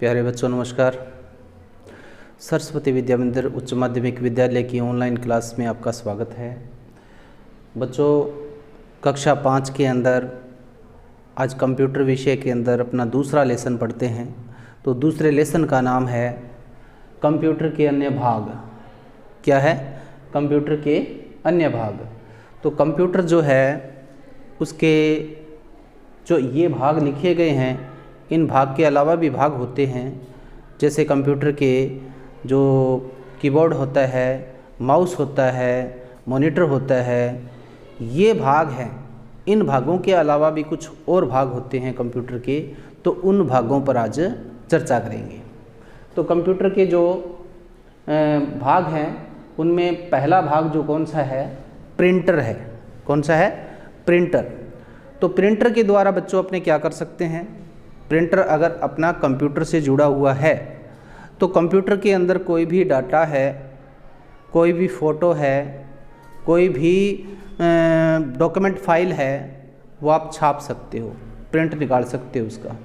प्यारे बच्चों नमस्कार। सरस्वती विद्या मंदिर उच्च माध्यमिक विद्यालय की ऑनलाइन क्लास में आपका स्वागत है। बच्चों, कक्षा 5 के अंदर आज कंप्यूटर विषय के अंदर अपना दूसरा लेसन पढ़ते हैं। तो दूसरे लेसन का नाम है कंप्यूटर के अन्य भाग। क्या है? कंप्यूटर के अन्य भाग। तो कंप्यूटर जो है उसके जो ये भाग लिखे गए हैं, इन भाग के अलावा भी भाग होते हैं। जैसे कंप्यूटर के जो कीबोर्ड होता है, माउस होता है, मॉनिटर होता है, ये भाग हैं। इन भागों के अलावा भी कुछ और भाग होते हैं कंप्यूटर के, तो उन भागों पर आज चर्चा करेंगे। तो कंप्यूटर के जो भाग हैं उनमें पहला भाग जो कौन सा है? प्रिंटर है। कौन सा है? प्रिंटर। तो प्रिंटर के द्वारा बच्चों अपने क्या कर सकते हैं? प्रिंटर अगर अपना कंप्यूटर से जुड़ा हुआ है तो कंप्यूटर के अंदर कोई भी डाटा है, कोई भी फ़ोटो है, कोई भी डॉक्यूमेंट फाइल है, वो आप छाप सकते हो, प्रिंट निकाल सकते हो उसका।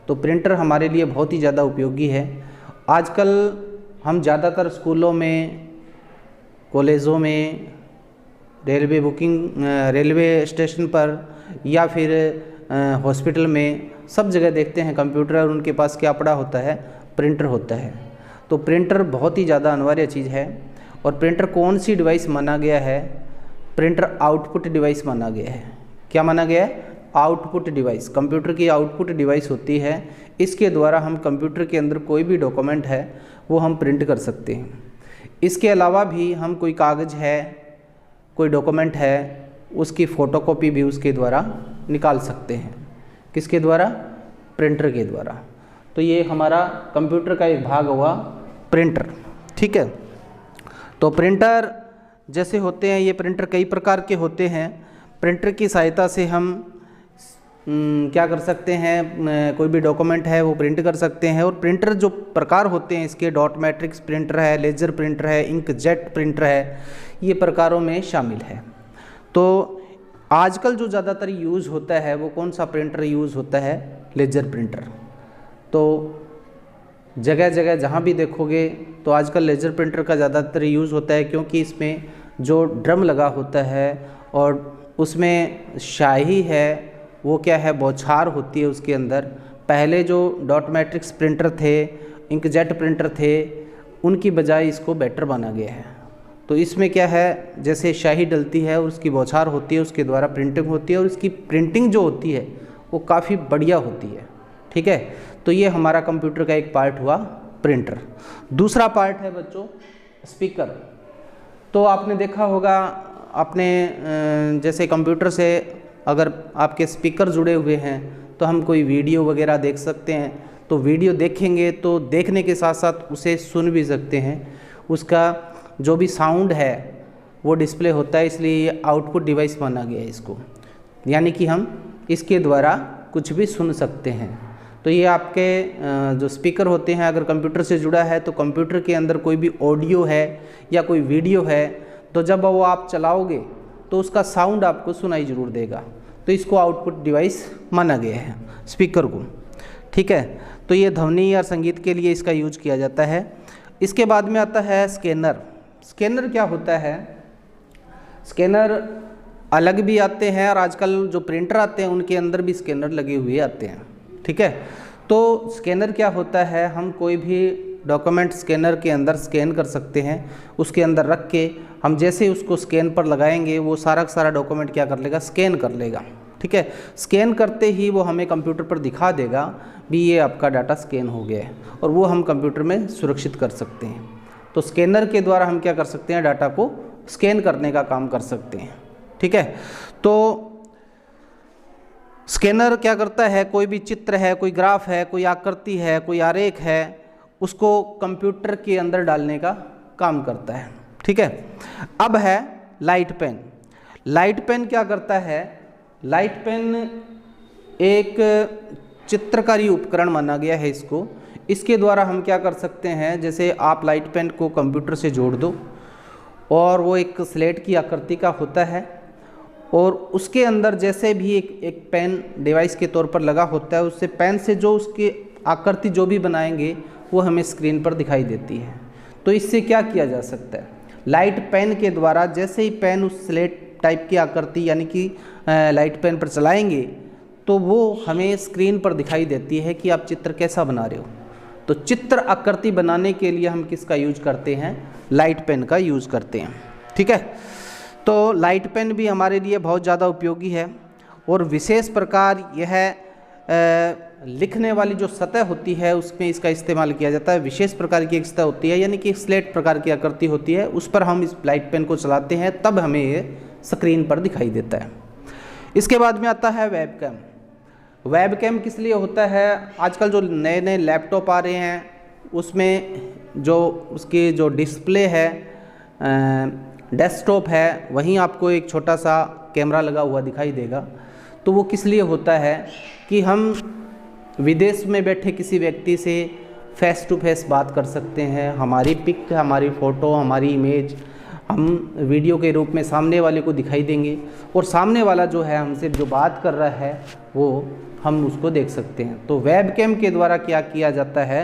तो प्रिंटर हमारे लिए बहुत ही ज़्यादा उपयोगी है। आजकल हम ज़्यादातर स्कूलों में, कॉलेजों में, रेलवे स्टेशन पर या फिर हॉस्पिटल में सब जगह देखते हैं कंप्यूटर, और उनके पास क्या पड़ा होता है? प्रिंटर होता है। तो प्रिंटर बहुत ही ज़्यादा अनिवार्य चीज़ है। और प्रिंटर कौन सी डिवाइस माना गया है? प्रिंटर आउटपुट डिवाइस माना गया है। क्या माना गया है? Output device. कंप्यूटर की आउटपुट डिवाइस होती है। इसके द्वारा हम कंप्यूटर के अंदर कोई भी डॉक्यूमेंट है वो हम प्रिंट कर सकते हैं। इसके अलावा भी हम कोई कागज़ है, कोई डॉक्यूमेंट है, उसकी फ़ोटोकॉपी भी उसके द्वारा निकाल सकते हैं। किसके द्वारा? प्रिंटर के द्वारा। तो ये हमारा कंप्यूटर का एक भाग हुआ प्रिंटर। ठीक है। तो प्रिंटर जैसे होते हैं, ये प्रिंटर कई प्रकार के होते हैं। प्रिंटर की सहायता से हम क्या कर सकते हैं? कोई भी डॉक्यूमेंट है वो प्रिंट कर सकते हैं। और प्रिंटर जो प्रकार होते हैं इसके, डॉट मैट्रिक्स प्रिंटर है, लेजर प्रिंटर है, इंकजेट प्रिंटर है, ये प्रकारों में शामिल है। तो आजकल जो ज़्यादातर यूज़ होता है वो कौन सा प्रिंटर यूज़ होता है? Laser printer. तो जगह जगह जहाँ भी देखोगे तो आजकल लेजर प्रिंटर का ज़्यादातर यूज़ होता है, क्योंकि इसमें जो ड्रम लगा होता है और उसमें स्याही है, वो क्या है? बौछार होती है उसके अंदर। पहले जो डॉट मैट्रिक्स प्रिंटर थे, इंकजेट प्रिंटर थे, उनकी बजाय इसको बेटर माना गया है। तो इसमें क्या है? जैसे स्याही डलती है और उसकी बौछार होती है, उसके द्वारा प्रिंटिंग होती है, और इसकी प्रिंटिंग जो होती है वो काफ़ी बढ़िया होती है। ठीक है। तो ये हमारा कंप्यूटर का एक पार्ट हुआ प्रिंटर। दूसरा पार्ट है बच्चों स्पीकर। तो आपने देखा होगा, आपने जैसे कंप्यूटर से अगर आपके स्पीकर जुड़े हुए हैं तो हम कोई वीडियो वगैरह देख सकते हैं। तो वीडियो देखेंगे तो देखने के साथ साथ उसे सुन भी सकते हैं। उसका जो भी साउंड है वो डिस्प्ले होता है, इसलिए ये आउटपुट डिवाइस माना गया है इसको। यानी कि हम इसके द्वारा कुछ भी सुन सकते हैं। तो ये आपके जो स्पीकर होते हैं, अगर कंप्यूटर से जुड़ा है तो कंप्यूटर के अंदर कोई भी ऑडियो है या कोई वीडियो है, तो जब वो आप चलाओगे तो उसका साउंड आपको सुनाई ज़रूर देगा। तो इसको आउटपुट डिवाइस माना गया है स्पीकर को। ठीक है। तो ये ध्वनि या संगीत के लिए इसका यूज किया जाता है। इसके बाद में आता है स्कैनर। स्कैनर क्या होता है? स्कैनर अलग भी आते हैं, और आजकल जो प्रिंटर आते हैं उनके अंदर भी स्कैनर लगे हुए आते हैं। ठीक है। तो स्कैनर क्या होता है? हम कोई भी डॉक्यूमेंट स्कैनर के अंदर स्कैन कर सकते हैं। उसके अंदर रख के हम जैसे उसको स्कैन पर लगाएंगे, वो सारा का सारा डॉक्यूमेंट क्या कर लेगा? स्कैन कर लेगा। ठीक है। स्कैन करते ही वो हमें कंप्यूटर पर दिखा देगा भी ये आपका डाटा स्कैन हो गया है, और वो हम कंप्यूटर में सुरक्षित कर सकते हैं। तो स्कैनर के द्वारा हम क्या कर सकते हैं? डाटा को स्कैन करने का काम कर सकते हैं। ठीक है। तो स्कैनर क्या करता है? कोई भी चित्र है, कोई ग्राफ है, कोई आकृति है, कोई आरेख है, उसको कंप्यूटर के अंदर डालने का काम करता है। ठीक है। अब है लाइट पेन। लाइट पेन क्या करता है? लाइट पेन एक चित्रकारी उपकरण माना गया है इसको। इसके द्वारा हम क्या कर सकते हैं? जैसे आप लाइट पेन को कंप्यूटर से जोड़ दो, और वो एक स्लेट की आकृति का होता है, और उसके अंदर जैसे भी एक पेन डिवाइस के तौर पर लगा होता है, उससे पेन से जो उसके आकृति जो भी बनाएंगे वो हमें स्क्रीन पर दिखाई देती है। तो इससे क्या किया जा सकता है, लाइट पेन के द्वारा जैसे ही पेन उस स्लेट टाइप की आकृति यानी कि लाइट पेन पर चलाएंगे तो वो हमें स्क्रीन पर दिखाई देती है कि आप चित्र कैसा बना रहे हो। तो चित्र आकृति बनाने के लिए हम किसका यूज करते हैं, लाइट पेन का यूज़ करते हैं। ठीक है, तो लाइट पेन भी हमारे लिए बहुत ज़्यादा उपयोगी है। और विशेष प्रकार यह लिखने वाली जो सतह होती है उसमें इसका इस्तेमाल किया जाता है। विशेष प्रकार की एक सतह होती है यानी कि स्लेट प्रकार की आकृति होती है, उस पर हम इस लाइट पेन को चलाते हैं तब हमें ये स्क्रीन पर दिखाई देता है। इसके बाद में आता है वेबकैम। वेबकैम किस लिए होता है, आजकल जो नए नए लैपटॉप आ रहे हैं उसमें जो उसकी जो डिस्प्ले है डेस्कटॉप है वहीं आपको एक छोटा सा कैमरा लगा हुआ दिखाई देगा। तो वो किस लिए होता है कि हम विदेश में बैठे किसी व्यक्ति से फेस टू फेस बात कर सकते हैं। हमारी पिक, हमारी फ़ोटो, हमारी इमेज हम वीडियो के रूप में सामने वाले को दिखाई देंगे और सामने वाला जो है हमसे जो बात कर रहा है वो हम उसको देख सकते हैं। तो वेबकैम के द्वारा क्या किया जाता है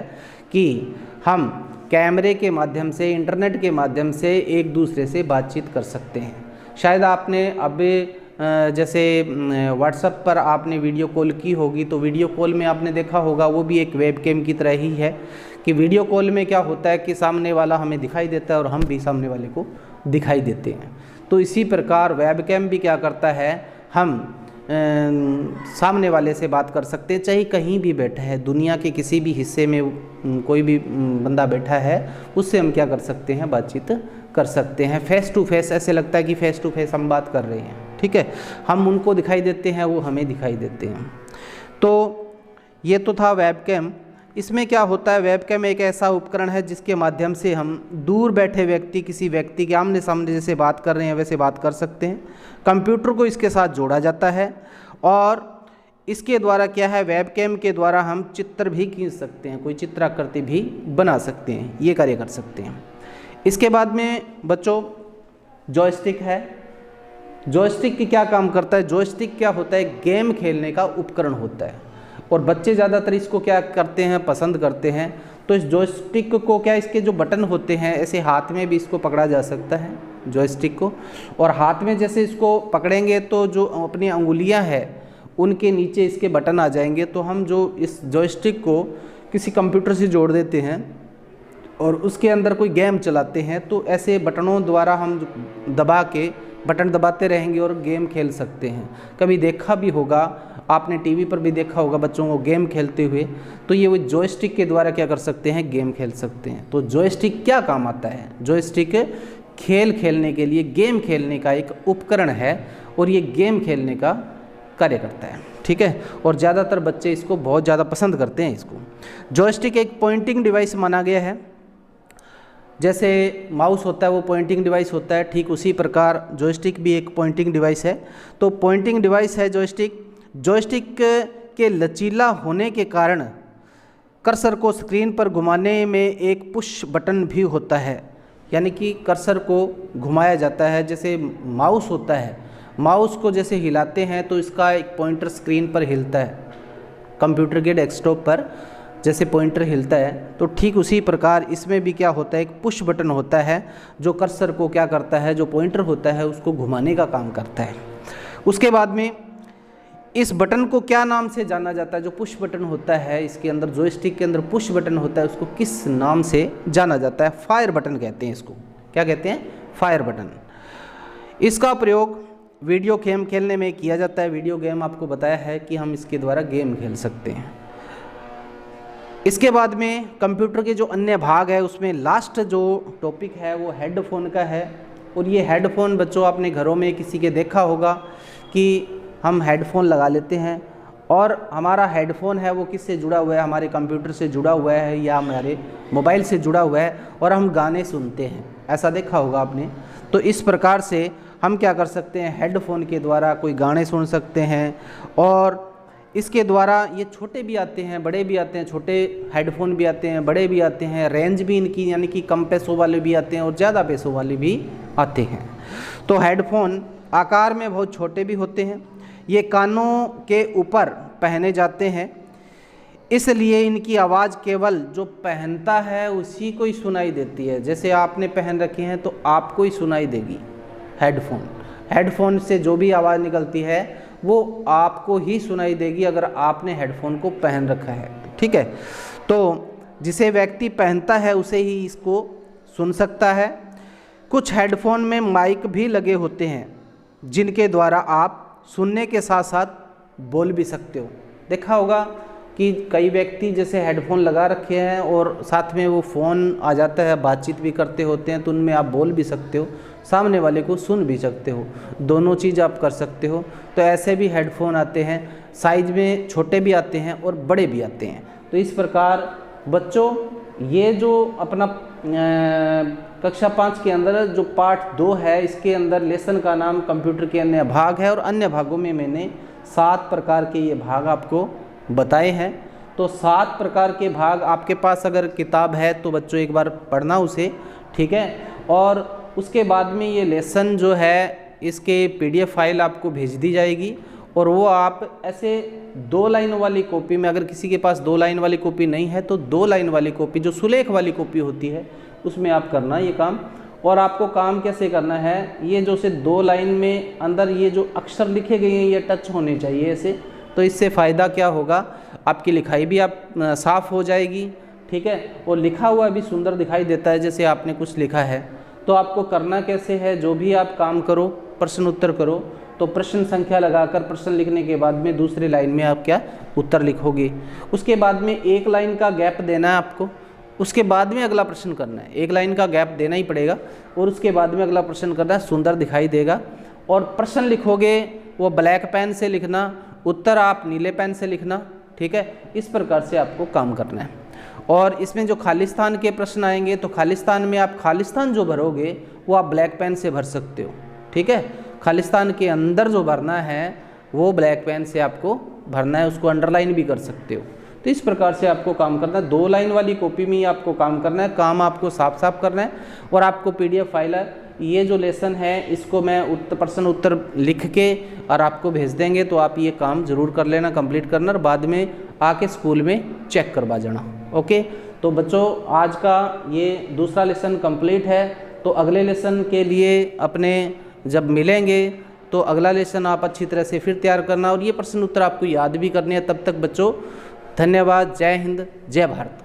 कि हम कैमरे के माध्यम से, इंटरनेट के माध्यम से एक दूसरे से बातचीत कर सकते हैं। शायद आपने अभी जैसे व्हाट्सएप पर आपने वीडियो कॉल की होगी तो वीडियो कॉल में आपने देखा होगा वो भी एक वेबकैम की तरह ही है कि वीडियो कॉल में क्या होता है कि सामने वाला हमें दिखाई देता है और हम भी सामने वाले को दिखाई देते हैं। तो इसी प्रकार वेबकैम भी क्या करता है, हम सामने वाले से बात कर सकते हैं, चाहे कहीं भी बैठा है, दुनिया के किसी भी हिस्से में कोई भी बंदा बैठा है उससे हम क्या कर सकते हैं, बातचीत कर सकते हैं। फेस टू फेस, ऐसे लगता है कि फेस टू फेस हम बात कर रहे हैं। ठीक है, हम उनको दिखाई देते हैं, वो हमें दिखाई देते हैं। तो ये तो था वेबकैम। इसमें क्या होता है, वेबकैम एक ऐसा उपकरण है जिसके माध्यम से हम दूर बैठे व्यक्ति, किसी व्यक्ति के आमने सामने जैसे बात कर रहे हैं वैसे बात कर सकते हैं। कंप्यूटर को इसके साथ जोड़ा जाता है और इसके द्वारा क्या है, वेबकैम के द्वारा हम चित्र भी खींच सकते हैं, कोई चित्राकृति भी बना सकते हैं, ये कार्य कर सकते हैं। इसके बाद में बच्चों जॉयस्टिक है। जॉयस्टिक की क्या काम करता है, जॉयस्टिक क्या होता है, गेम खेलने का उपकरण होता है और बच्चे ज़्यादातर इसको क्या करते हैं, पसंद करते हैं। तो इस जॉयस्टिक को क्या, इसके जो बटन होते हैं ऐसे हाथ में भी इसको पकड़ा जा सकता है जॉयस्टिक को, और हाथ में जैसे इसको पकड़ेंगे तो जो अपनी अंगुलियां हैं उनके नीचे इसके बटन आ जाएंगे। तो हम जो इस जॉयस्टिक को किसी कंप्यूटर से जोड़ देते हैं और उसके अंदर कोई गेम चलाते हैं तो ऐसे बटनों द्वारा हम दबा के बटन दबाते रहेंगे और गेम खेल सकते हैं। कभी देखा भी होगा आपने, टीवी पर भी देखा होगा बच्चों को गेम खेलते हुए। तो ये वो जॉयस्टिक के द्वारा क्या कर सकते हैं, गेम खेल सकते हैं। तो जॉयस्टिक क्या काम आता है, जॉयस्टिक खेल खेलने के लिए, गेम खेलने का एक उपकरण है और ये गेम खेलने का कार्य करता है। ठीक है, और ज़्यादातर बच्चे इसको बहुत ज़्यादा पसंद करते हैं इसको। जॉयस्टिक एक पॉइंटिंग डिवाइस माना गया है, जैसे माउस होता है वो पॉइंटिंग डिवाइस होता है, ठीक उसी प्रकार जॉयस्टिक भी एक पॉइंटिंग डिवाइस है। तो पॉइंटिंग डिवाइस है जॉयस्टिक। जॉयस्टिक के लचीला होने के कारण कर्सर को स्क्रीन पर घुमाने में एक पुश बटन भी होता है, यानी कि कर्सर को घुमाया जाता है। जैसे माउस होता है, माउस को जैसे हिलाते हैं तो इसका एक पॉइंटर स्क्रीन पर हिलता है, कंप्यूटर के डेस्कटॉप पर जैसे पॉइंटर हिलता है, तो ठीक उसी प्रकार इसमें भी क्या होता है, एक पुश बटन होता है जो कर्सर को क्या करता है, जो पॉइंटर होता है उसको घुमाने का काम करता है। उसके बाद में इस बटन को क्या नाम से जाना जाता है, जो पुश बटन होता है इसके अंदर, जॉयस्टिक के अंदर पुश बटन होता है, उसको किस नाम से जाना जाता है, फायर बटन कहते हैं इसको। क्या कहते हैं, फायर बटन। इसका प्रयोग वीडियो गेम खेलने में किया जाता है। वीडियो गेम आपको बताया है कि हम इसके द्वारा गेम खेल सकते हैं। इसके बाद में कंप्यूटर के जो अन्य भाग है उसमें लास्ट जो टॉपिक है वो हेडफोन का है। और ये हेडफोन बच्चों आपने घरों में किसी के देखा होगा कि हम हेडफोन लगा लेते हैं और हमारा हेडफोन है वो किससे जुड़ा हुआ है, हमारे कंप्यूटर से जुड़ा हुआ है या हमारे मोबाइल से जुड़ा हुआ है और हम गाने सुनते हैं, ऐसा देखा होगा आपने। तो इस प्रकार से हम क्या कर सकते हैं, हेडफोन के द्वारा कोई गाने सुन सकते हैं। और इसके द्वारा ये छोटे भी आते हैं, बड़े भी आते हैं, छोटे हेडफोन भी आते हैं, बड़े भी आते हैं, रेंज भी इनकी यानी कि कम पैसों वाले भी आते हैं और ज़्यादा पैसों वाले भी आते हैं। तो हेडफोन आकार में बहुत छोटे भी होते हैं, ये कानों के ऊपर पहने जाते हैं। इसलिए इनकी आवाज़ केवल जो पहनता है उसी को ही सुनाई देती है। जैसे आपने पहन रखे हैं तो आपको ही सुनाई देगी हेडफोन से जो भी आवाज़ निकलती है वो आपको ही सुनाई देगी अगर आपने हेडफोन को पहन रखा है, ठीक है। तो जिसे व्यक्ति पहनता है उसे ही इसको सुन सकता है। कुछ हेडफोन में माइक भी लगे होते हैं जिनके द्वारा आप सुनने के साथ साथ बोल भी सकते हो। देखा होगा कि कई व्यक्ति जैसे हेडफोन लगा रखे हैं और साथ में वो फ़ोन आ जाता है, बातचीत भी करते होते हैं, तो उनमें आप बोल भी सकते हो, सामने वाले को सुन भी सकते हो, दोनों चीज़ आप कर सकते हो। तो ऐसे भी हेडफोन आते हैं, साइज में छोटे भी आते हैं और बड़े भी आते हैं। तो इस प्रकार बच्चों ये जो अपना कक्षा 5 के अंदर जो पार्ट 2 है, इसके अंदर लेसन का नाम कंप्यूटर के अन्य भाग है और अन्य भागों में मैंने 7 प्रकार के ये भाग आपको बताए हैं। तो 7 प्रकार के भाग आपके पास अगर किताब है तो बच्चों एक बार पढ़ना उसे, ठीक है। और उसके बाद में ये लेसन जो है इसके PDF फाइल आपको भेज दी जाएगी और वो आप ऐसे 2 लाइन वाली कॉपी में, अगर किसी के पास 2 लाइन वाली कॉपी नहीं है तो 2 लाइन वाली कॉपी जो सुलेख वाली कॉपी होती है उसमें आप करना ये काम। और आपको काम कैसे करना है, ये जो से 2 लाइन में अंदर ये जो अक्षर लिखे गए हैं ये टच होने चाहिए ऐसे। तो इससे फ़ायदा क्या होगा, आपकी लिखाई भी आप साफ़ हो जाएगी, ठीक है, और लिखा हुआ भी सुंदर दिखाई देता है जैसे आपने कुछ लिखा है। तो आपको करना कैसे है, जो भी आप काम करो, प्रश्न उत्तर करो, तो प्रश्न संख्या लगाकर प्रश्न लिखने के बाद में दूसरी लाइन में आप क्या उत्तर लिखोगे। उसके बाद में 1 लाइन का गैप देना है आपको, उसके बाद में अगला प्रश्न करना है। 1 लाइन का गैप देना ही पड़ेगा और उसके बाद में अगला प्रश्न करना है, सुंदर दिखाई देगा। और प्रश्न लिखोगे वो ब्लैक पेन से लिखना, उत्तर आप नीले पेन से लिखना, ठीक है। इस प्रकार से आपको काम करना है। और इसमें जो खालिस्तान के प्रश्न आएंगे तो खालिस्तान में आप खालिस्तान जो भरोगे वो आप ब्लैक पेन से भर सकते हो, ठीक है। खालिस्तान के अंदर जो भरना है वो ब्लैक पेन से आपको भरना है, उसको अंडरलाइन भी कर सकते हो। तो इस प्रकार से आपको काम करना है। 2 लाइन वाली कॉपी में ही आपको काम करना है, काम आपको साफ साफ करना है। और आपको PDF फाइल है, ये जो लेसन है इसको मैं प्रश्न उत्तर लिख के और आपको भेज देंगे, तो आप ये काम ज़रूर कर लेना, कंप्लीट करना और बाद में आके स्कूल में चेक करवा जाना। ओके, तो बच्चों आज का ये दूसरा लेसन कंप्लीट है। तो अगले लेसन के लिए अपने जब मिलेंगे तो अगला लेसन आप अच्छी तरह से फिर तैयार करना और ये प्रश्न उत्तर आपको याद भी करने हैं। तब तक बच्चों धन्यवाद, जय हिंद, जय भारत।